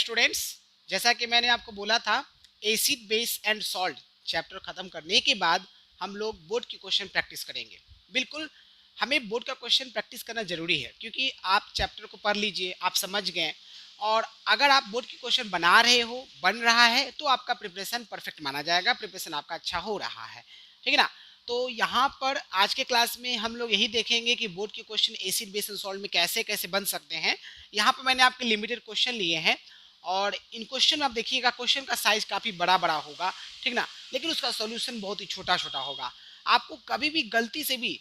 Students, जैसा कि मैंने आपको बोला था, acid base and salt chapter खत्म करने के बाद हम लोग बोर्ड के क्वेश्चन प्रैक्टिस करेंगे। बिल्कुल, हमें बोर्ड का क्वेश्चन प्रैक्टिस करना जरूरी है, क्योंकि आप चैप्टर को पढ़ लीजिए, आप समझ गए, और अगर आप बोर्ड के क्वेश्चन बना रहे हो, बन रहा है, तो आपका प्रिपरेशन परफेक्ट माना जाएगा, प्रिपरेशन आपका अच्छा हो रहा है, ठीक है ना। तो यहाँ पर आज के क्लास में हम लोग यही देखेंगे कि बोर्ड के question acid base and salt में कैसे कैसे बन सकते हैं। यहाँ पर मैंने आपके लिमिटेड क्वेश्चन लिए हैं, और इन क्वेश्चन में आप देखिएगा, क्वेश्चन का साइज काफ़ी बड़ा बड़ा होगा, ठीक ना, लेकिन उसका सॉल्यूशन बहुत ही छोटा छोटा होगा। आपको कभी भी गलती से भी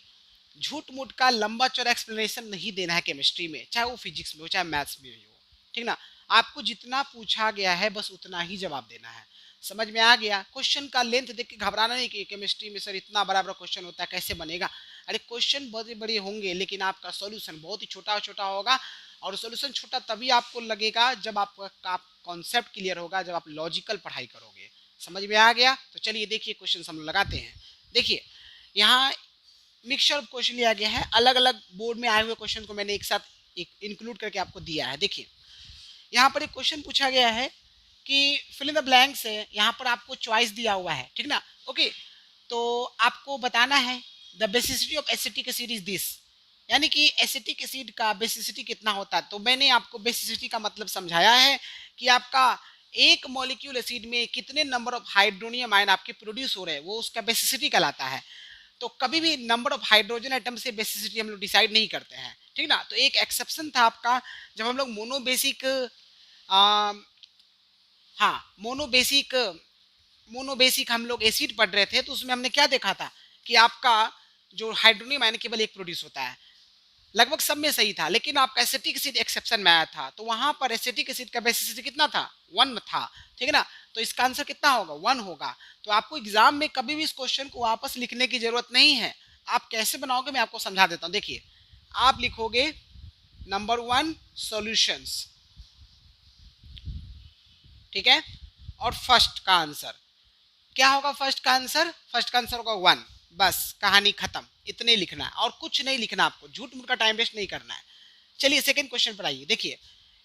झूठ मूठ का लंबा चौड़ा एक्सप्लेनेशन नहीं देना है केमिस्ट्री में, चाहे वो फिजिक्स में हो चाहे मैथ्स में हो, ठीक ना। आपको जितना पूछा गया है बस उतना ही जवाब देना है। समझ में आ गया? क्वेश्चन का लेंथ देख के घबराना नहीं कि केमिस्ट्री में सर इतना बड़ा बड़ा क्वेश्चन होता है, कैसे बनेगा। अरे क्वेश्चन बड़े बड़े होंगे, लेकिन आपका सॉल्यूशन बहुत ही छोटा छोटा होगा, और सॉल्यूशन छोटा तभी आपको लगेगा जब आपका कॉन्सेप्ट क्लियर होगा, जब आप लॉजिकल पढ़ाई करोगे। समझ में आ गया? तो चलिए देखिए, क्वेश्चन हम लगाते हैं। देखिए, यहाँ मिक्सचर ऑफ क्वेश्चन लिया गया है, अलग अलग बोर्ड में आए हुए क्वेश्चन को मैंने एक साथ इंक्लूड करके आपको दिया है। देखिए, यहाँ पर एक क्वेश्चन पूछा गया है कि फिल इन द ब्लैंक्स है, यहाँ पर आपको चॉइस दिया हुआ है, ठीक ना। ओके, तो आपको बताना है the basicity of acetic acid is this, यानी कि एसिटिक एसिड का बेसिसिटी कितना होता है। तो मैंने आपको बेसिसिटी का मतलब समझाया है कि आपका एक मॉलिक्यूल एसिड में कितने नंबर ऑफ हाइड्रोनियम आयन आपके प्रोड्यूस हो रहे हैं, वो उसका बेसिसिटी कहलाता है। तो कभी भी नंबर ऑफ हाइड्रोजन एटम से बेसिसिटी हम लोग डिसाइड नहीं करते हैं, ठीक ना। तो एक एक्सेप्शन था आपका, जब हम लोग मोनोबेसिक हाँ मोनोबेसिक हम लोग एसिड पढ़ रहे थे, तो उसमें हमने क्या देखा था कि आपका जो हाइड्रोनियम आयन केवल एक प्रोड्यूस होता है। लगभग सब में सही था, लेकिन आपका एसिटिक एसिड एक्सेप्शन में आया था, तो वहां पर एसिटिक एसिड का बेसिसिटी कितना था? 1 था, ठीक है ना। तो इसका आंसर कितना होगा? 1 होगा। तो आपको एग्जाम में कभी भी इस क्वेश्चन को वापस लिखने की जरूरत नहीं है। आप कैसे बनाओगे मैं आपको समझा देता हूँ। देखिए, आप लिखोगे नंबर 1 सॉल्यूशंस, ठीक है, और फर्स्ट का आंसर क्या होगा? फर्स्ट का आंसर होगा 1। बस कहानी खत्म, इतने लिखना है और कुछ नहीं लिखना, आपको झूठ मूठ का टाइम वेस्ट नहीं करना है। चलिए सेकंड क्वेश्चन पर आइए। देखिए,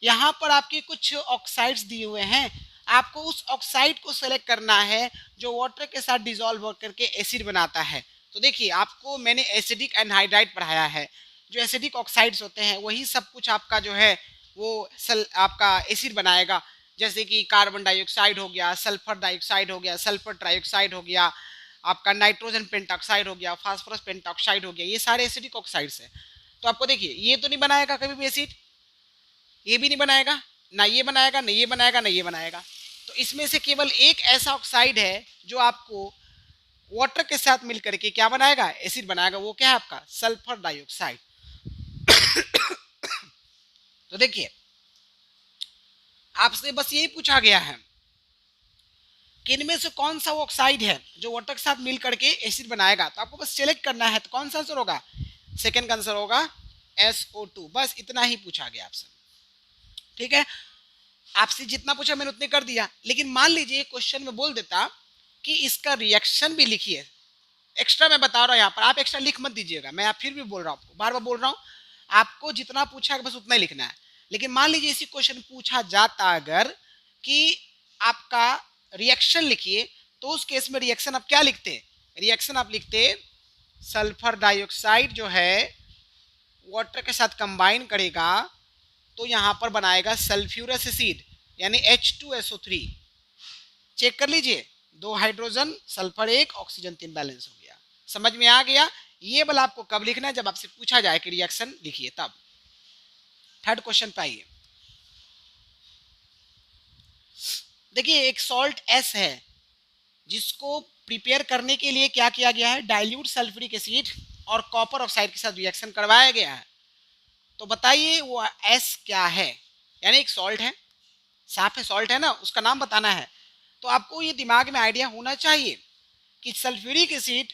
यहाँ पर आपके कुछ ऑक्साइड्स दिए हुए हैं, आपको उस ऑक्साइड को सेलेक्ट करना है जो वाटर के साथ डिजोल्व करके एसिड बनाता है। तो देखिए, आपको मैंने एसिडिक एनहाइड्राइड पढ़ाया है, जो एसिडिक ऑक्साइड्स होते हैं वही सब कुछ आपका जो है वो आपका एसिड बनाएगा। जैसे कि कार्बन डाइऑक्साइड हो गया, सल्फर डाइऑक्साइड हो गया, सल्फर ट्राइऑक्साइड हो गया, आपका नाइट्रोजन पेंटॉक्साइड हो गया, फास्फोरस पेंटॉक्साइड हो गया, ये सारे एसिडिक ऑक्साइड्स हैं। तो आपको देखिए, ये तो नहीं बनाएगा कभी भी एसिड, ये भी नहीं बनाएगा, ना ये बनाएगा, ना ये बनाएगा, ना ये बनाएगा। तो इसमें से केवल एक ऐसा ऑक्साइड है जो आपको वाटर के साथ मिलकर के क्या बनाएगा? एसिड बनाएगा। वो क्या है? आपका सल्फर डाइऑक्साइड। तो देखिए, आपसे बस यही पूछा गया है कि इनमें से कौन सा वो ऑक्साइड है जो वाटर के साथ मिल करके एसिड बनाएगा। तो आपको बस सिलेक्ट करना है। तो कौन सा आंसर होगा? सेकंड का आंसर होगा SO2। बस इतना ही पूछा गया आपसे, ठीक है। आपसे जितना पूछा मैंने उतने कर दिया, लेकिन मान लीजिए क्वेश्चन में बोल देता कि इसका रिएक्शन भी लिखिए। एक्स्ट्रा मैं बता रहा हूँ यहाँ पर, आप एक्स्ट्रा लिख मत दीजिएगा, मैं आप फिर भी बोल रहा हूँ, आपको बार बार बोल रहा हूँ, आपको जितना पूछा बस उतना ही लिखना है। लेकिन मान लीजिए इसी क्वेश्चन पूछा जाता अगर कि आपका रिएक्शन लिखिए, तो उस केस में रिएक्शन आप क्या लिखते? रिएक्शन आप लिखते सल्फर डाइऑक्साइड जो है वाटर के साथ कंबाइन करेगा, तो यहाँ पर बनाएगा सल्फ्यूरस एसिड, यानी H2SO3। चेक कर लीजिए, 2 हाइड्रोजन, सल्फर 1, ऑक्सीजन 3, बैलेंस हो गया। समझ में आ गया? ये वाला आपको कब लिखना है? जब आपसे पूछा जाए कि रिएक्शन लिखिए, तब। थर्ड क्वेश्चन पे आइए। देखिए, एक सॉल्ट S है जिसको प्रिपेयर करने के लिए क्या किया गया है? डाइल्यूट सल्फ्यूरिक एसिड और कॉपर ऑक्साइड के साथ रिएक्शन करवाया गया है। तो बताइए वो S क्या है? यानी एक सॉल्ट है, साफ है, सॉल्ट है ना, उसका नाम बताना है। तो आपको ये दिमाग में आइडिया होना चाहिए कि सल्फ्यूरिक एसिड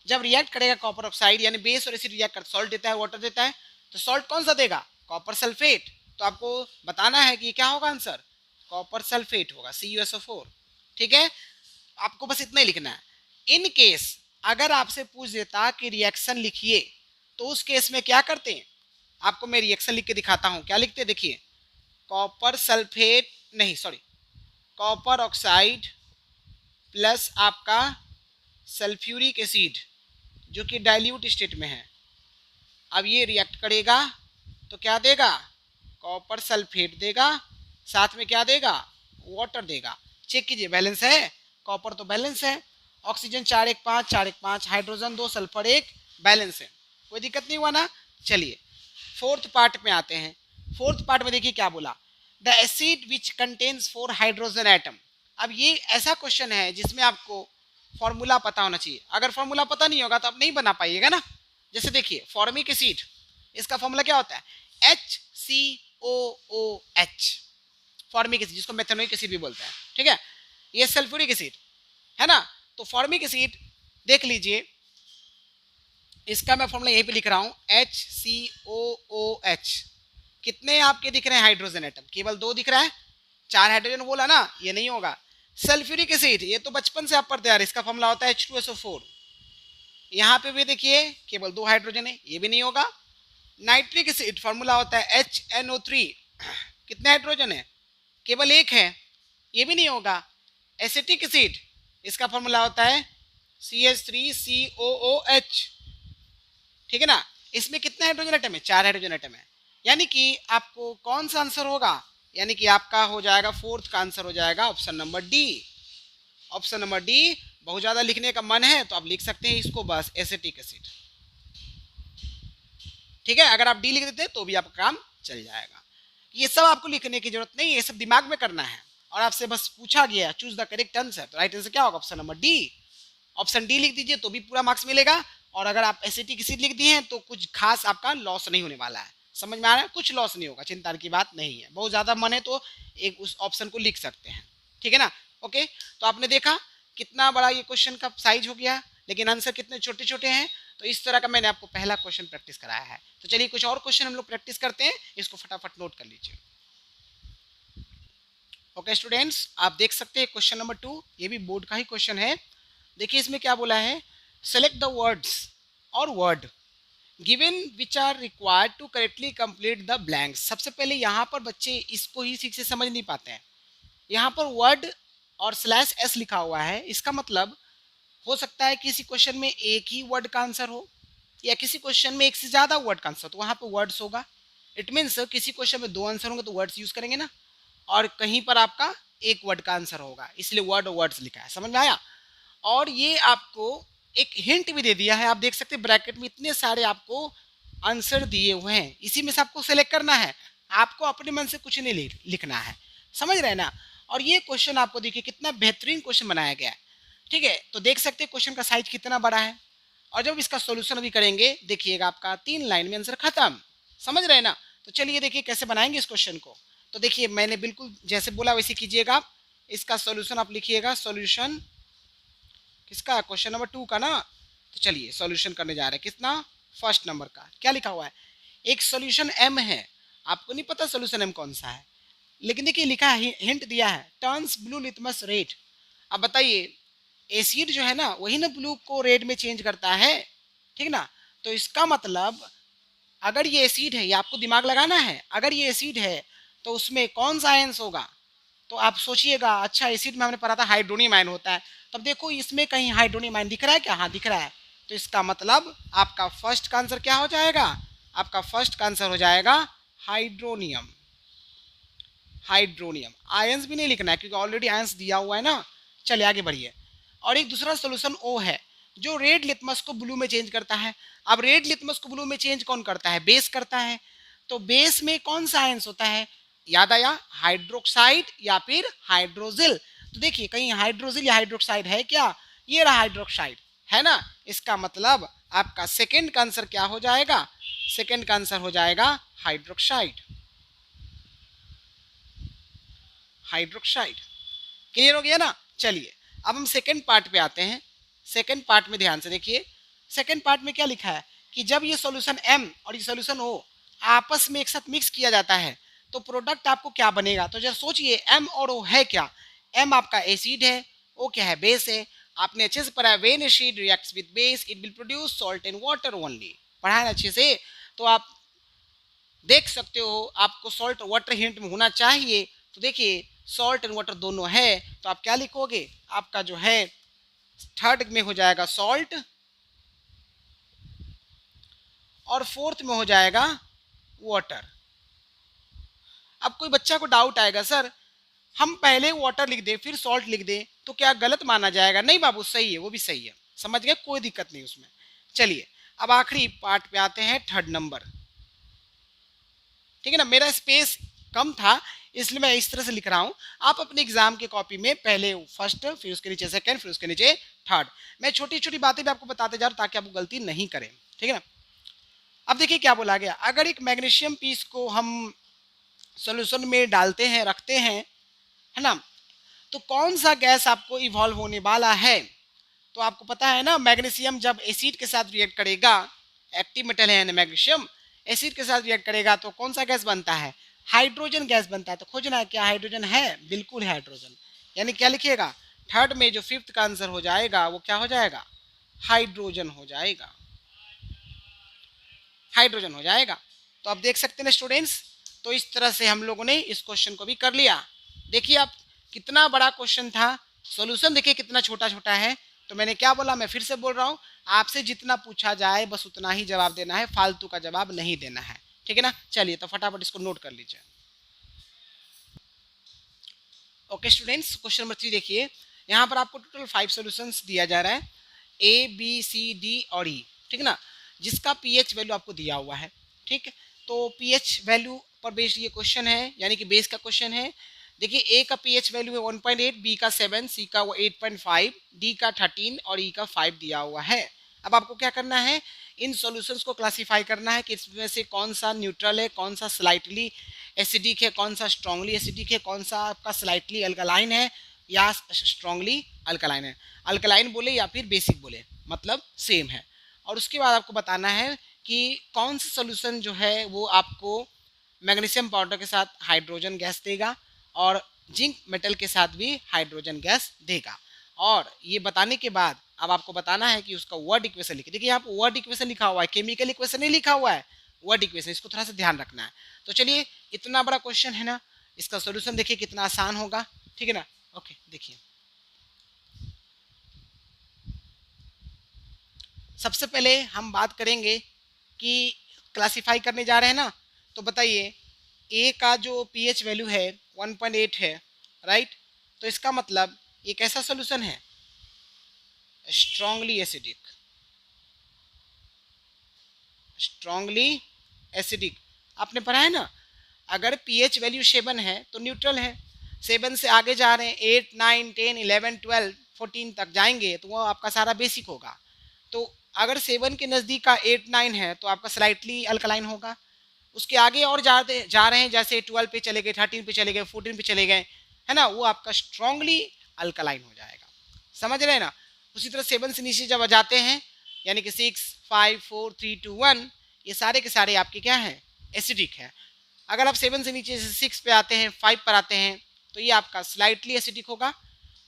जब रिएक्ट करेगा कॉपर ऑक्साइड, यानी बेस और एसिड रिएक्ट कर सॉल्ट देता है, वाटर देता है, तो सॉल्ट कौन सा देगा? Copper sulphate. तो आपको बताना है कि क्या होगा आंसर? कॉपर सल्फेट होगा, CuSO4, ठीक है। आपको बस इतना ही लिखना है। इन केस अगर आपसे पूछ देता कि रिएक्शन लिखिए, तो उस केस में क्या करते हैं? आपको मैं रिएक्शन लिख के दिखाता हूं, क्या लिखते हैं? देखिए, कॉपर सल्फेट नहीं सॉरी, कॉपर ऑक्साइड प्लस आपका सल्फ्यूरिक एसिड जो कि डाइल्यूट स्टेट में है। अब ये रिएक्ट करेगा तो क्या देगा, कॉपर सल्फेट देगा, साथ में क्या देगा, वाटर देगा। चेक कीजिए बैलेंस है, कॉपर तो बैलेंस है, ऑक्सीजन 4 1 5 4 1 5, हाइड्रोजन 2, सल्फर 1, बैलेंस है, कोई दिक्कत नहीं हुआ ना। चलिए फोर्थ पार्ट में आते हैं। फोर्थ पार्ट में देखिए क्या बोला, the acid which contains 4 hydrogen atom. अब ये ऐसा क्वेश्चन है जिसमें आपको फॉर्मूला पता होना चाहिए, अगर फॉर्मूला पता नहीं होगा तो आप नहीं बना पाइएगा ना। जैसे देखिए फॉर्मिक एसिड, इसका फॉर्मूला क्या होता है, HCOOH, फॉर्मिक एसिड जिसको मेथनोइक एसिड भी बोलते हैं, ठीक है। ये सल्फ्यूरिक एसिड है ना। तो फॉर्मिक एसिड देख लीजिए, इसका मैं फॉर्मूला यहीं पे लिख रहा हूं, HCOOH। कितने आपके दिख रहे हैं हाइड्रोजन एटम, केवल 2 दिख रहा है, 4 हाइड्रोजन बोला ना, ये नहीं होगा। सल्फ्यूरिक एसिड ये तो बचपन से आप पढ़ते आ रहे, इसका फॉर्मूला होता है H2SO4। यहाँ पे भी देखिए केवल 2 हाइड्रोजन है, ये भी नहीं होगा। नाइट्रिक एसिड फॉर्मूला होता है HNO3, कितने हाइड्रोजन है, केवल 1 है, ये भी नहीं होगा। एसिटिक एसिड इसका फॉर्मूला होता है CH3COOH, ठीक है ना। इसमें कितने हाइड्रोजन एटम है, 4 हाइड्रोजन एटम है। यानी कि आपको कौन सा आंसर होगा, यानी कि आपका हो जाएगा फोर्थ का आंसर हो जाएगा option number D. Option number D, बहुत ज्यादा लिखने का मन है तो आप लिख सकते हैं इसको बस, एसिटिक एसिड, ठीक है। अगर आप डी लिख देते तो भी आपका काम चल जाएगा। ये सब आपको लिखने की जरूरत नहीं है, ये सब दिमाग में करना है। और आपसे बस पूछा गया चूज द करेक्ट आंसर, तो राइट आंसर क्या होगा, option number D. Option D लिख दीजिए तो भी पूरा मार्क्स मिलेगा। और अगर आप एसिटिक एसिड लिख दिए हैं तो कुछ खास आपका लॉस नहीं होने वाला है, समझ में आ रहा है, कुछ लॉस नहीं होगा, चिंता की बात नहीं है। बहुत ज्यादा मन है तो एक उस ऑप्शन को लिख सकते हैं, ठीक है ना। ओके, तो आपने देखा कितना बड़ा ये क्वेश्चन का साइज हो गया, लेकिन आंसर कितने छोटे छोटे हैं। तो इस तरह का मैंने आपको पहला क्वेश्चन प्रैक्टिस कराया है। तो चलिए कुछ और क्वेश्चन हम लोग प्रैक्टिस करते हैं, इसको फटाफट नोट कर लीजिए। ओके स्टूडेंट्स, आप देख सकते हैं क्वेश्चन नंबर 2, ये भी बोर्ड का ही क्वेश्चन है। देखिए इसमें क्या बोला है, सेलेक्ट द वर्ड्स और word given which are required to correctly complete the blanks. सबसे पहले यहाँ पर बच्चे इसको ही ठीक से समझ नहीं पाते हैं। यहाँ पर वर्ड और /s लिखा हुआ है, इसका मतलब हो सकता है किसी क्वेश्चन में एक ही वर्ड का आंसर हो, या किसी क्वेश्चन में एक से ज्यादा वर्ड का आंसर, तो वहाँ पर वर्ड्स होगा। इट मीन्स किसी क्वेश्चन में 2 आंसर होंगे तो वर्ड्स यूज करेंगे ना, और कहीं पर आपका एक वर्ड का आंसर होगा, इसलिए वर्ड और वर्ड्स लिखा है, समझ में आया। और ये आपको एक हिंट भी दे दिया है, आप देख सकते हैं ब्रैकेट में इतने सारे आपको आंसर दिए हुए हैं, इसी में से आपको सेलेक्ट करना है, आपको अपने मन से कुछ नहीं लिखना है, समझ रहे हैं ना। और ये क्वेश्चन आपको देखिए कितना बेहतरीन क्वेश्चन बनाया गया है, ठीक है। तो देख सकते हैं क्वेश्चन का साइज कितना बड़ा है। और जब इसका सोल्यूशन अभी करेंगे देखिएगा आपका 3 लाइन में आंसर खत्म, समझ रहे हैं ना। तो चलिए देखिए कैसे बनाएंगे इस क्वेश्चन को। तो देखिए मैंने बिल्कुल जैसे बोला वैसे कीजिएगा आप। इसका सॉल्यूशन आप लिखिएगा, सॉल्यूशन किसका, क्वेश्चन नंबर 2 का ना। तो चलिए सॉल्यूशन करने जा रहे हैं, कितना, फर्स्ट नंबर का। क्या लिखा हुआ है, एक सॉल्यूशन m है, आपको नहीं पता सॉल्यूशन m कौन सा है, लेकिन देखिए लिखा है, हिंट दिया है, टर्न्स ब्लू लिटमस रेड। अब बताइए एसिड जो है ना वही ना ब्लू को रेड में चेंज करता है, ठीक ना। तो इसका मतलब अगर ये एसिड है, ये आपको दिमाग लगाना है, अगर ये एसिड है तो उसमें कौन सा आयंस होगा। तो आप सोचिएगा, अच्छा एसिड में हमने पढ़ा था हाइड्रोनियम आयन होता है, तब देखो इसमें कहीं हाइड्रोनियम आयन दिख रहा है क्या, हाँ दिख रहा है। तो इसका मतलब आपका फर्स्ट का आंसर क्या हो जाएगा, आपका फर्स्ट का आंसर हो जाएगा हाइड्रोनियम। हाइड्रोनियम आयंस भी नहीं लिखना है क्योंकि ऑलरेडी आयंस दिया हुआ है ना। चलिए आगे बढ़िए। और एक दूसरा सोल्यूशन ओ है जो रेड लिटमस को ब्लू में चेंज करता है। अब रेड लिटमस को ब्लू में चेंज कौन करता है, बेस करता है। तो बेस में कौन सा आयंस होता है, याद आया, हाइड्रोक्साइड या फिर हाइड्रोजिल। तो देखिए कहीं हाइड्रोजिल या हाइड्रोक्साइड है क्या, ये रहा हाइड्रोक्साइड, है ना। इसका मतलब आपका सेकंड का आंसर क्या हो जाएगा, सेकंड का आंसर हो जाएगा हाइड्रोक्साइड। हाइड्रोक्साइड क्लियर हो गया ना। चलिए अब हम सेकंड पार्ट पे आते हैं। सेकंड पार्ट में ध्यान से देखिए, सेकंड पार्ट में क्या लिखा है कि जब ये सॉल्यूशन M और ये सॉल्यूशन O आपस में एक साथ मिक्स किया जाता है तो प्रोडक्ट आपको क्या बनेगा। तो जरा सोचिए M और O है क्या, M आपका एसिड है, O क्या है, बेस है। आपने अच्छे से पढ़ा, when acid reacts with base it will produce salt and water only, पढ़ा है अच्छे से। तो आप देख सकते हो आपको सॉल्ट वाटर हिंट में होना चाहिए। तो देखिए सॉल्ट एंड वाटर दोनों है, तो आप क्या लिखोगे, आपका जो है थर्ड में हो जाएगा सॉल्ट और फोर्थ में हो जाएगा वाटर। अब कोई बच्चा को डाउट आएगा, सर हम पहले वाटर लिख दे फिर सॉल्ट लिख दे तो क्या गलत माना जाएगा? नहीं बाबू, सही है, वो भी सही है, समझ गए, कोई दिक्कत नहीं उसमें। चलिए अब आखिरी पार्ट पे आते हैं, थर्ड नंबर, ठीक है ना। मेरा स्पेस कम था इसलिए मैं इस तरह से लिख रहा हूं। आप अपने एग्जाम के कॉपी में पहले फर्स्ट, फिर उसके नीचे सेकंड, फिर उसके नीचे थर्ड, मैं छोटी छोटी बातें भी आपको बताते जा रहा हूं ताकि आप गलती नहीं करें, ठीक है ना। अब देखिए क्या बोला गया, अगर एक मैग्नीशियम पीस को हम सोल्यूशन में डालते हैं, रखते हैं, है ना, तो कौन सा गैस आपको इवॉल्व होने वाला है? तो आपको पता है ना, मैग्नीशियम जब एसिड के साथ रिएक्ट करेगा, एक्टिव मेटल है मैग्नीशियम, एसिड के साथ रिएक्ट करेगा तो कौन सा गैस बनता है? हाइड्रोजन गैस बनता है। तो खोजना है क्या हाइड्रोजन है? बिल्कुल हाइड्रोजन। यानी क्या लिखिएगा, थर्ड में जो फिफ्थ का आंसर हो जाएगा वो क्या हो जाएगा, हाइड्रोजन हो जाएगा, हाइड्रोजन हो जाएगा। तो आप देख सकते हैं स्टूडेंट्स, तो इस तरह से हम लोगों ने इस क्वेश्चन को भी कर लिया। देखिए आप कितना बड़ा क्वेश्चन था, सॉल्यूशन देखिए कितना छोटा छोटा है। तो मैंने क्या बोला, मैं फिर से बोल रहा हूँ, आपसे जितना पूछा जाए बस उतना ही जवाब देना है, फालतू का जवाब नहीं देना है, ठीक है ना। चलिए तो फटाफट इसको नोट कर लीजिए। ओके स्टूडेंट्स, क्वेश्चन नंबर 3 देखिए, यहाँ पर आपको टोटल 5 सॉल्यूशंस दिया जा रहा है, ए बी सी डी और ई, ठीक है ना, जिसका पीएच वैल्यू आपको दिया हुआ है, ठीक है। तो पीएच वैल्यू पर बेस्ड ये क्वेश्चन है, यानी कि बेस का क्वेश्चन है। देखिए ए का पीएच वैल्यू है 1.8, बी का 7, सी का 8.5, डी का 13 और ई का 5 दिया हुआ है। अब आपको क्या करना है, इन सॉल्यूशंस को क्लासिफाई करना है कि इसमें से कौन सा न्यूट्रल है, कौन सा स्लाइटली एसिडिक है, कौन सा स्ट्रांगली एसिडिक है, कौन सा आपका स्लाइटली अल्कलाइन है या स्ट्रांगली अल्कलाइन है। अल्कलाइन बोले या फिर बेसिक बोले, मतलब सेम है। और उसके बाद आपको बताना है कि कौन सा सोल्यूशन जो है वो आपको मैग्नीशियम पाउडर के साथ हाइड्रोजन गैस देगा और जिंक मेटल के साथ भी हाइड्रोजन गैस देगा। और ये बताने के बाद अब आपको बताना है कि उसका वर्ड इक्वेशन लिखिए। देखिए यहाँ पर वर्ड इक्वेशन लिखा हुआ है, केमिकल इक्वेशन नहीं लिखा हुआ है, वर्ड इक्वेशन, इसको थोड़ा सा ध्यान रखना है। तो चलिए, इतना बड़ा क्वेश्चन है ना, इसका सॉल्यूशन देखिए कितना आसान होगा, ठीक है ना। ओके देखिए, सबसे पहले हम बात करेंगे कि क्लासिफाई करने जा रहे हैं ना, तो बताइए ए का जो पीएच वैल्यू है 1.8 है, राइट। तो इसका मतलब ये कैसा सॉल्यूशन है, स्ट्रांगली एसिडिक, स्ट्रांगली एसिडिक। आपने पढ़ा है ना, अगर पीएच वैल्यू 7 है तो न्यूट्रल है, 7 से आगे जा रहे हैं 8 9 10 11 12 14 तक जाएंगे तो वो आपका सारा बेसिक होगा। तो अगर 7 के नज़दीक का 8 9 है तो आपका स्लाइटली अल्कलाइन होगा। उसके आगे और जा रहे हैं, जैसे 12 पे चले गए, 13 पे चले गए, 14 पे चले गए, है ना, वो आपका स्ट्रांगली अल्कलाइन हो जाएगा, समझ रहे हैं ना। उसी तरह 7 से नीचे जब जाते हैं, यानी कि 6 5 4 3 2 1, ये सारे के सारे आपके क्या हैं, एसिडिक है। अगर आप 7 से नीचे से 6 पे आते हैं, 5 पर आते हैं, तो ये आपका स्लाइटली एसिडिक होगा।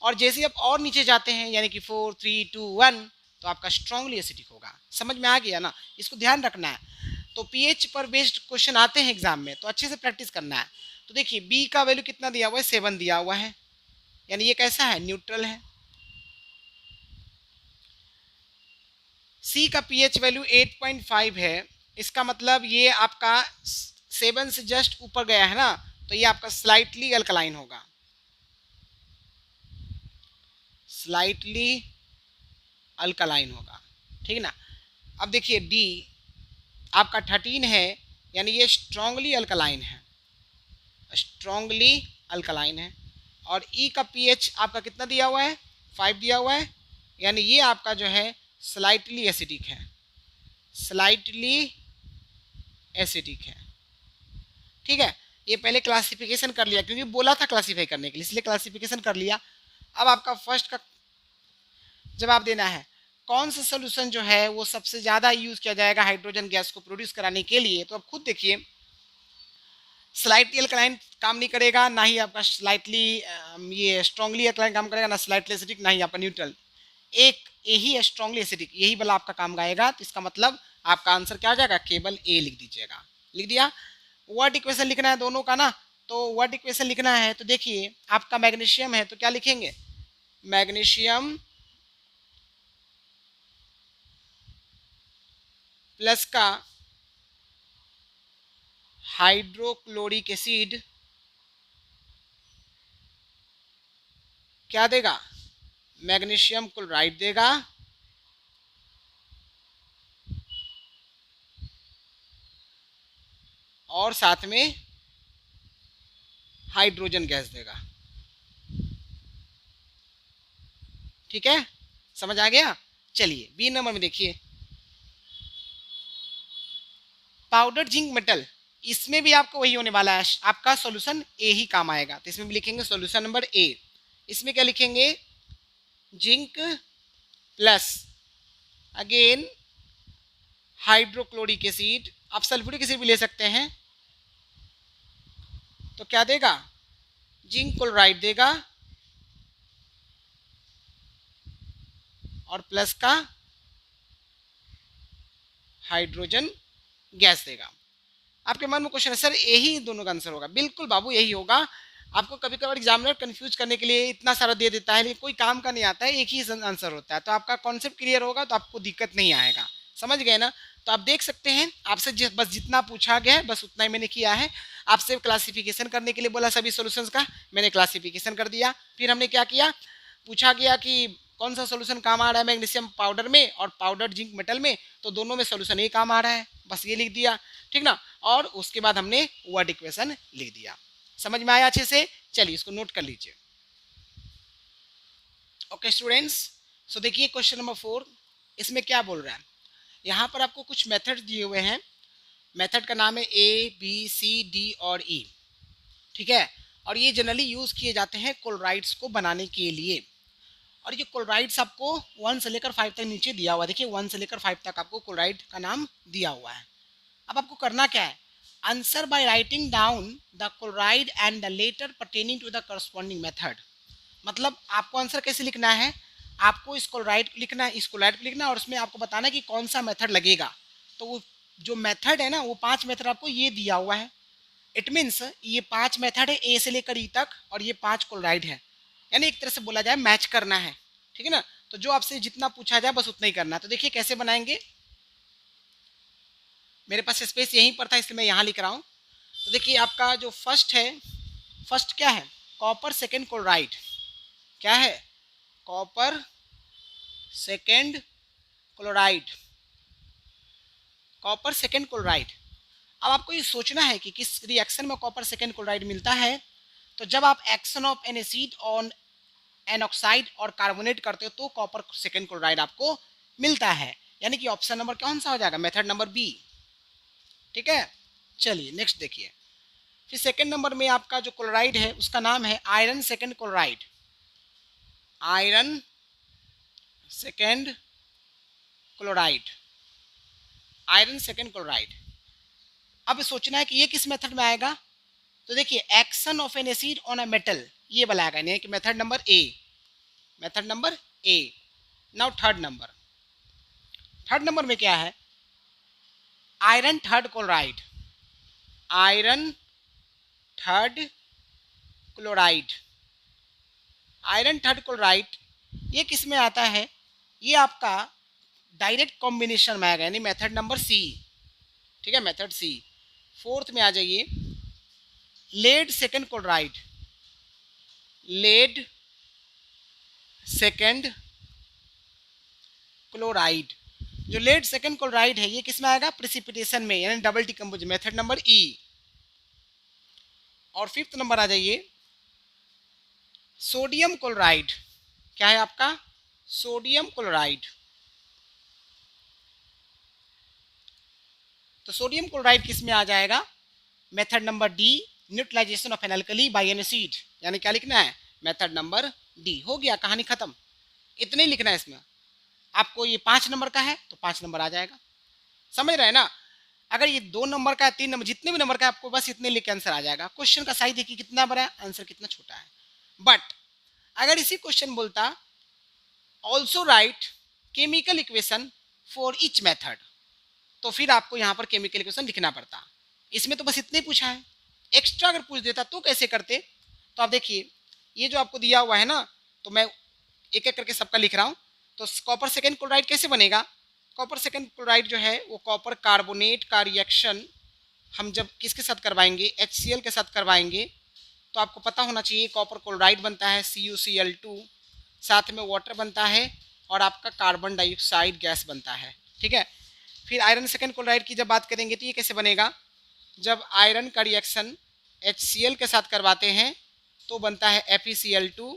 और जैसे आप और नीचे जाते हैं, यानी कि 4 3 2 1, तो आपका स्ट्रांगली एसिडिक होगा। समझ में आ गया ना, इसको ध्यान रखना है। तो पीएच पर बेस्ड क्वेश्चन आते हैं एग्जाम में, तो अच्छे से प्रैक्टिस करना है। तो देखिए बी का वैल्यू कितना दिया हुआ है, 7 दिया हुआ है, यानी ये कैसा है, न्यूट्रल है। सी का पीएच वैल्यू 8.5 है, इसका मतलब ये आपका 7 से जस्ट ऊपर गया है ना, तो ये आपका स्लाइटली अल्कलाइन होगा, स्लाइटली अल्कलाइन होगा, ठीक है ना। अब देखिए डी आपका 13 है, यानी ये स्ट्रांगली अल्कलाइन है, स्ट्रांगली अल्कलाइन है। और ई का पीएच आपका कितना दिया हुआ है, 5 दिया हुआ है, यानी ये आपका जो है स्लाइटली एसिडिक है, स्लाइटली एसिडिक है, ठीक है। ये पहले क्लासिफिकेशन कर लिया, क्योंकि बोला था क्लासिफाई करने के लिए, इसलिए क्लासिफिकेशन कर लिया। अब आपका फर्स्ट का जवाब देना है, कौन सा सोल्यूशन जो है वो सबसे ज़्यादा यूज़ किया जाएगा हाइड्रोजन गैस को प्रोड्यूस कराने के लिए। तो अब खुद देखिए, स्लाइटली अल्कलाइन काम नहीं करेगा, ना ही आपका स्लाइटली ये स्ट्रांगली अल्कलाइन काम करेगा, ना स्लाइटली एसिडिक, ना ही आपका न्यूट्रल। एक यही स्ट्रांगली एसिडिक, यही वाला आपका काम आएगा। तो इसका मतलब आपका आंसर क्या आ जाएगा, केवल ए लिख दीजिएगा। लिख दिया। वर्ड इक्वेशन लिखना है दोनों का ना, तो व्हाट इक्वेशन लिखना है, तो देखिए आपका मैग्नीशियम है तो क्या लिखेंगे, मैग्नीशियम प्लस का हाइड्रोक्लोरिक एसिड क्या देगा, मैग्नीशियम क्लोराइड देगा, और साथ में हाइड्रोजन गैस देगा। ठीक है, समझ आ गया। चलिए बी नंबर में देखिए, पाउडर जिंक मेटल, इसमें भी आपको वही होने वाला है, आपका सॉल्यूशन ए ही काम आएगा, तो इसमें भी लिखेंगे सॉल्यूशन नंबर ए। इसमें क्या लिखेंगे, zinc plus again hydrochloric acid, आप सल्फ्यूरिक एसिड भी ले सकते हैं, तो क्या देगा, जिंक क्लोराइड देगा और प्लस का हाइड्रोजन गैस देगा। आपके मन में क्वेश्चन है सर यही दोनों का आंसर होगा, बिल्कुल बाबू यही होगा। आपको कभी कभार एग्जामिनर कंफ्यूज करने के लिए इतना सारा दे देता है, लेकिन कोई काम का नहीं आता है, एक ही आंसर होता है। तो आपका कॉन्सेप्ट क्लियर होगा तो आपको दिक्कत नहीं आएगा, समझ गए ना। तो आप देख सकते हैं आपसे बस जितना पूछा गया है बस उतना ही मैंने किया है। आपसे क्लासिफिकेशन करने के लिए बोला सभी सॉल्यूशंस का, मैंने क्लासिफिकेशन कर दिया। फिर हमने क्या किया, पूछा गया कि कौन सा सॉल्यूशन काम आ रहा है मैग्नीशियम पाउडर में और पाउडर जिंक मेटल में, तो दोनों में सॉल्यूशन एक काम आ रहा है, बस ये लिख दिया, ठीक ना। और उसके बाद हमने वर्ड इक्वेशन लिख दिया। समझ में आया अच्छे से, चलिए इसको नोट कर लीजिए। ओके स्टूडेंट्स, सो देखिए क्वेश्चन नंबर 4, इसमें क्या बोल रहा है, यहाँ पर आपको कुछ मेथड दिए हुए हैं। मेथड का नाम है ए बी सी डी और ई, ठीक है। और ये जनरली यूज किए जाते हैं क्लोराइड्स को बनाने के लिए। और ये क्लोराइड्स आपको 1 से लेकर 5 तक नीचे दिया हुआ है, देखिए 1 से लेकर 5 तक आपको क्लोराइड का नाम दिया हुआ है। अब आपको करना क्या है, answer by writing down the chloride and the letter pertaining to the corresponding method. मतलब आपको आंसर कैसे लिखना है, आपको इस क्लोराइड को लिखना है, इस क्लोराइड को लिखना है, और उसमें आपको बताना है कि कौन सा मेथड लगेगा। तो वो जो मेथड है ना, वो 5 मेथड आपको ये दिया हुआ है। इट मीन्स ये 5 मेथड है ए से लेकर ई तक, और ये 5 क्लोराइड है, यानी एक तरह से बोला जाए मैच करना है, ठीक है ना। तो जो आपसे जितना पूछा जाए बस उतना ही करना है। तो देखिए कैसे बनाएंगे, मेरे पास स्पेस यहीं पर था इसलिए मैं यहाँ लिख रहा हूँ। तो देखिए आपका जो फर्स्ट है, फर्स्ट क्या है, कॉपर सेकेंड क्लोराइड, क्या है, copper second chloride, copper second chloride. अब आपको ये सोचना है कि किस रिएक्शन में कॉपर सेकेंड क्लोराइड मिलता है। तो जब आप action of N acid on an oxide और कार्बोनेट करते हो तो कॉपर सेकेंड क्लोराइड आपको मिलता है, यानी कि ऑप्शन नंबर कौन सा हो जाएगा, मेथड नंबर बी, ठीक है। चलिए नेक्स्ट देखिए, फिर सेकेंड नंबर में आपका जो क्लोराइड है उसका नाम है iron second chloride, iron second chloride, iron second chloride. अब सोचना है कि ये किस मेथड में आएगा। तो देखिए action of N acid on a metal, ये वाला आएगा, यानी कि method number A, method number A. Now third number, third number में क्या है, iron third chloride, iron third chloride, iron third chloride ये किस में आता है, ये आपका डायरेक्ट कॉम्बिनेशन में आएगा, यानी मेथड नंबर सी, ठीक है, मेथड सी। फोर्थ में आ जाइए, lead second chloride, lead second chloride. जो लेड सेकेंड क्लोराइड है ये किस में आएगा, प्रिसिपिटेशन में, यानी double decompose, method number E. और फिफ्थ नंबर आ जाइए, सोडियम क्लोराइड, क्या है आपका, सोडियम क्लोराइड। तो सोडियम क्लोराइड किस में आ जाएगा, method number D, neutralisation of an alkali by an acid, यानी क्या लिखना है, मेथड नंबर डी। हो गया, कहानी खत्म, इतने ही लिखना है इसमें। आपको ये 5 नंबर का है तो 5 नंबर आ जाएगा, समझ रहे हैं ना। अगर ये 2 नंबर का है, 3 नंबर, जितने भी नंबर का है आपको बस इतने लिख के आंसर आ जाएगा। क्वेश्चन का साइज देखिए कितना बड़ा है, आंसर कितना छोटा है। बट अगर इसी क्वेश्चन बोलता also right chemical equation for each method, तो फिर आपको यहाँ पर केमिकल इक्वेशन लिखना पड़ता। इसमें तो बस इतने पूछा है, एक्स्ट्रा अगर पूछ देता तो कैसे करते? तो आप देखिए ये जो आपको दिया हुआ है ना, तो मैं एक एक करके सबका लिख रहा हूँ। तो कॉपर सेकेंड क्लोराइड कैसे बनेगा? कॉपर सेकेंड क्लोराइड जो है वो कॉपर कार्बोनेट का रिएक्शन हम जब किसके साथ करवाएंगे, HCl के साथ करवाएंगे, तो आपको पता होना चाहिए कॉपर क्लोराइड बनता है CuCl2, साथ में वाटर बनता है और आपका कार्बन डाइऑक्साइड गैस बनता है, ठीक है। फिर आयरन सेकेंड क्लोराइड की जब बात करेंगे तो ये कैसे बनेगा, जब आयरन का रिएक्शन HCl के साथ करवाते हैं तो बनता है FeCl2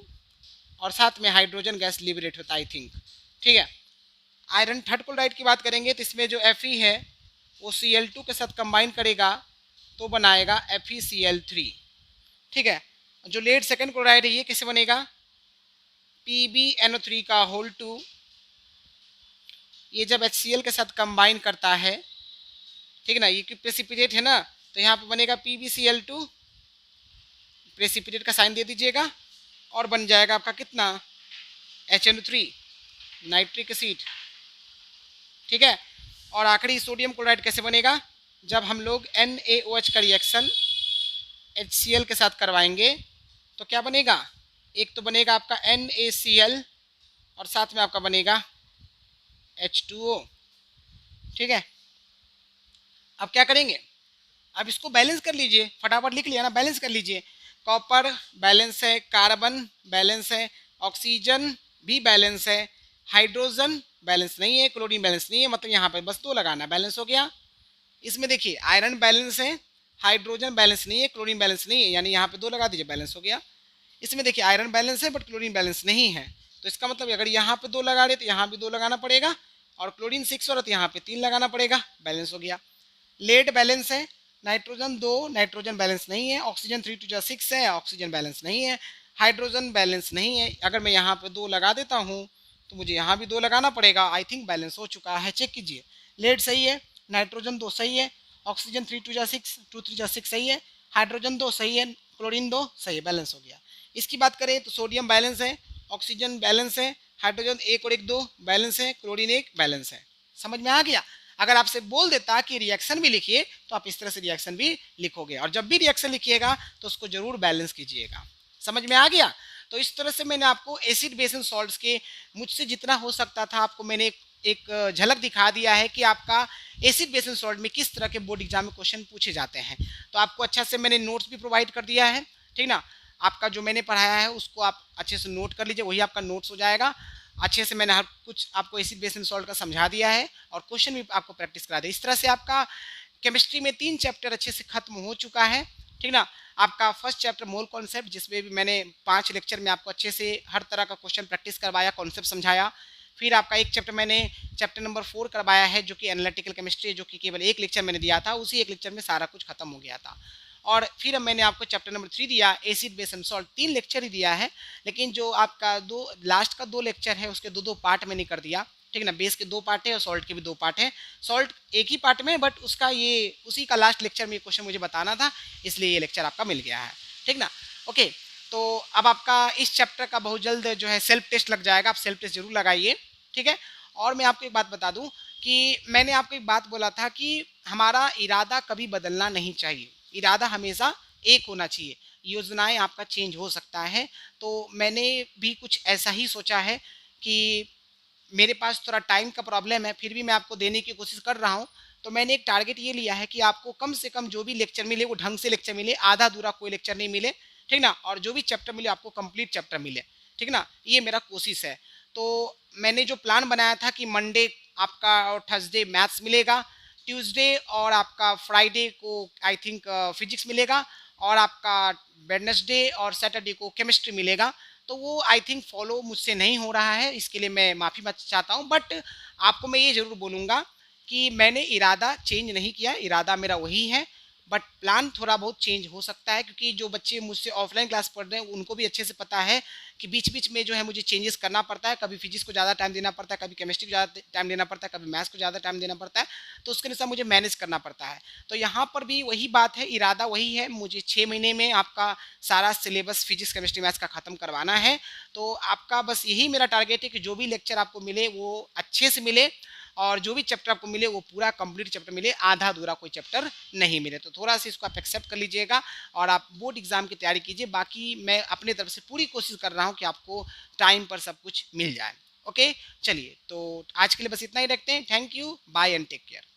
और साथ में हाइड्रोजन गैस लिबरेट होता है, आई थिंक, ठीक है। आयरन थर्ड क्लोराइड की बात करेंगे तो इसमें जो Fe है वो Cl2 के साथ कंबाइन करेगा तो बनाएगा FeCl3, ठीक है। जो लेड सेकेंड क्लोराइड है ये कैसे बनेगा, PbNO3 का होल 2, ये जब HCl के साथ कंबाइन करता है, ठीक है ना, ये प्रेसिपिटेट है ना, तो यहाँ पे बनेगा PbCl2, प्रेसिपिटेट का साइन दे दीजिएगा और बन जाएगा आपका कितना, HNO3 नाइट्रिक एसिड, ठीक है। और आखिरी सोडियम क्लोराइड कैसे बनेगा, जब हम लोग NaOH का रिएक्शन HCl के साथ करवाएंगे तो क्या बनेगा, एक तो बनेगा आपका NaCl और साथ में आपका बनेगा H2O, ठीक है। अब क्या करेंगे, अब इसको बैलेंस कर लीजिए, फटाफट लिख लिया ना, बैलेंस कर लीजिए। कॉपर बैलेंस है, कार्बन बैलेंस है, ऑक्सीजन भी बैलेंस है, हाइड्रोजन बैलेंस नहीं है, क्लोरीन बैलेंस नहीं है, मतलब यहाँ पे बस 2 लगाना, बैलेंस हो गया। इसमें देखिए आयरन बैलेंस है, हाइड्रोजन बैलेंस नहीं है, क्लोरीन बैलेंस नहीं है, यानी यहाँ पे 2 लगा दीजिए, बैलेंस हो गया। इसमें देखिए आयरन बैलेंस है बट क्लोरीन बैलेंस नहीं है, तो इसका मतलब अगर यहाँ पे 2 लगा रहे तो यहाँ भी 2 लगाना पड़ेगा, और क्लोरीन 6 हो रहा तो यहाँ पे 3 लगाना पड़ेगा, बैलेंस हो गया। लेड बैलेंस है, नाइट्रोजन 2, नाइट्रोजन बैलेंस नहीं है, ऑक्सीजन 3 2 6 है, ऑक्सीजन बैलेंस नहीं है, हाइड्रोजन बैलेंस नहीं है। अगर मैं यहाँ पे 2 लगा देता हूँ तो मुझे यहाँ भी 2 लगाना पड़ेगा, आई थिंक बैलेंस हो चुका है, चेक कीजिए। लेड सही है, नाइट्रोजन 2 सही है, ऑक्सीजन 3 2 6 2 3 6 सही है, हाइड्रोजन 2 सही है, क्लोरीन 2 सही है, बैलेंस हो गया। इसकी बात करें तो सोडियम बैलेंस है, ऑक्सीजन बैलेंस है, हाइड्रोजन 1 और 1 2 बैलेंस है, क्लोरीन 1 बैलेंस है। समझ में आ गया? अगर आपसे बोल देता कि रिएक्शन भी लिखिए तो आप इस तरह से रिएक्शन भी लिखोगे, और जब भी रिएक्शन लिखिएगा तो उसको जरूर बैलेंस कीजिएगा। समझ में आ गया? तो इस तरह से मैंने आपको एसिड बेस एंड सॉल्ट्स के मुझसे जितना हो सकता था आपको मैंने एक झलक दिखा दिया है कि आपका एसिड बेस एंड सॉल्ट में किस तरह के बोर्ड एग्जाम में क्वेश्चन पूछे जाते हैं। तो आपको अच्छा से मैंने नोट्स भी प्रोवाइड कर दिया है, ठीक ना। आपका जो मैंने पढ़ाया है उसको आप अच्छे से नोट कर लीजिए, वही आपका नोट्स हो जाएगा। अच्छे से मैंने हर कुछ आपको एसिड बेस एंड सॉल्ट का समझा दिया है और क्वेश्चन भी आपको प्रैक्टिस करा दिया। इस तरह से आपका केमिस्ट्री में 3 चैप्टर अच्छे से खत्म हो चुका है, ठीक ना। आपका फर्स्ट चैप्टर मोल कॉन्सेप्ट, जिसमें भी मैंने 5 लेक्चर में आपको अच्छे से हर तरह का क्वेश्चन प्रैक्टिस करवाया, कॉन्सेप्ट समझाया। फिर आपका एक चैप्टर मैंने चैप्टर नंबर 4 करवाया है जो कि एनालिटिकल केमिस्ट्री, जो कि केवल एक लेक्चर मैंने दिया था, उसी एक लेक्चर में सारा कुछ खत्म हो गया था। और फिर मैंने आपको चैप्टर नंबर 3 दिया, acid base and salt, 3 lecture ही दिया है, लेकिन जो आपका लास्ट का 2 लेक्चर है उसके 2 पार्ट मैंने कर दिया, ठीक है ना। बेस के 2 पार्ट है और सॉल्ट के भी 2 पार्ट है। सॉल्ट एक ही पार्ट में, बट उसका ये उसी का लास्ट लेक्चर में क्वेश्चन मुझे बताना था, इसलिए ये लेक्चर आपका मिल गया है, ठीक ना। ओके, तो अब आपका इस चैप्टर का बहुत जल्द जो है सेल्फ टेस्ट लग जाएगा, आप सेल्फ टेस्ट जरूर लगाइए, ठीक है। और मैं आपको एक बात बता दूं कि मैंने आपको एक बात बोला था कि हमारा इरादा कभी बदलना नहीं चाहिए, इरादा हमेशा एक होना चाहिए। योजनाएं आपका चेंज हो सकता है, तो मैंने भी कुछ ऐसा ही सोचा है कि मेरे पास थोड़ा टाइम का प्रॉब्लम है, फिर भी मैं आपको देने की कोशिश कर रहा हूँ। तो मैंने एक टारगेट ये लिया है कि आपको कम से कम जो भी लेक्चर मिले वो ढंग से लेक्चर मिले, आधा अधूरा कोई लेक्चर नहीं मिले, ठीक ना। और जो भी चैप्टर मिले आपको कंप्लीट चैप्टर मिले, ठीक ना, ये मेरा कोशिश है। तो मैंने जो प्लान बनाया था कि मंडे आपका और थर्सडे मैथ्स मिलेगा, ट्यूसडे और आपका फ्राइडे को आई थिंक फिजिक्स मिलेगा, और आपका वेडनेसडे और सैटरडे को केमिस्ट्री मिलेगा। तो वो आई थिंक फॉलो मुझसे नहीं हो रहा है, इसके लिए मैं माफ़ी चाहता हूँ। बट आपको मैं ये ज़रूर बोलूँगा कि मैंने इरादा चेंज नहीं किया, इरादा मेरा वही है, बट प्लान थोड़ा बहुत चेंज हो सकता है, क्योंकि जो बच्चे मुझसे ऑफलाइन क्लास पढ़ रहे हैं उनको भी अच्छे से पता है कि बीच बीच में जो है मुझे चेंजेस करना पड़ता है, कभी फिजिक्स को ज़्यादा टाइम देना पड़ता है, कभी केमिस्ट्री को ज़्यादा टाइम देना पड़ता है, कभी मैथ्स को ज़्यादा टाइम देना पड़ता है, तो उसके अनुसार मुझे मैनेज करना पड़ता है। तो यहाँ पर भी वही बात है, इरादा वही है, मुझे 6 महीने में आपका सारा सिलेबस फिजिक्स केमिस्ट्री मैथ्स का ख़त्म करवाना है। तो आपका बस यही मेरा टारगेट है कि जो भी लेक्चर आपको मिले वो अच्छे से मिले, और जो भी चैप्टर आपको मिले वो पूरा कंप्लीट चैप्टर मिले, आधा अधूरा कोई चैप्टर नहीं मिले। तो थोड़ा सा इसको आप एक्सेप्ट कर लीजिएगा और आप बोर्ड एग्जाम की तैयारी कीजिए। बाकी मैं अपने तरफ से पूरी कोशिश कर रहा हूँ कि आपको टाइम पर सब कुछ मिल जाए। ओके, चलिए तो आज के लिए बस इतना ही रखते हैं। Thank you, bye and take care.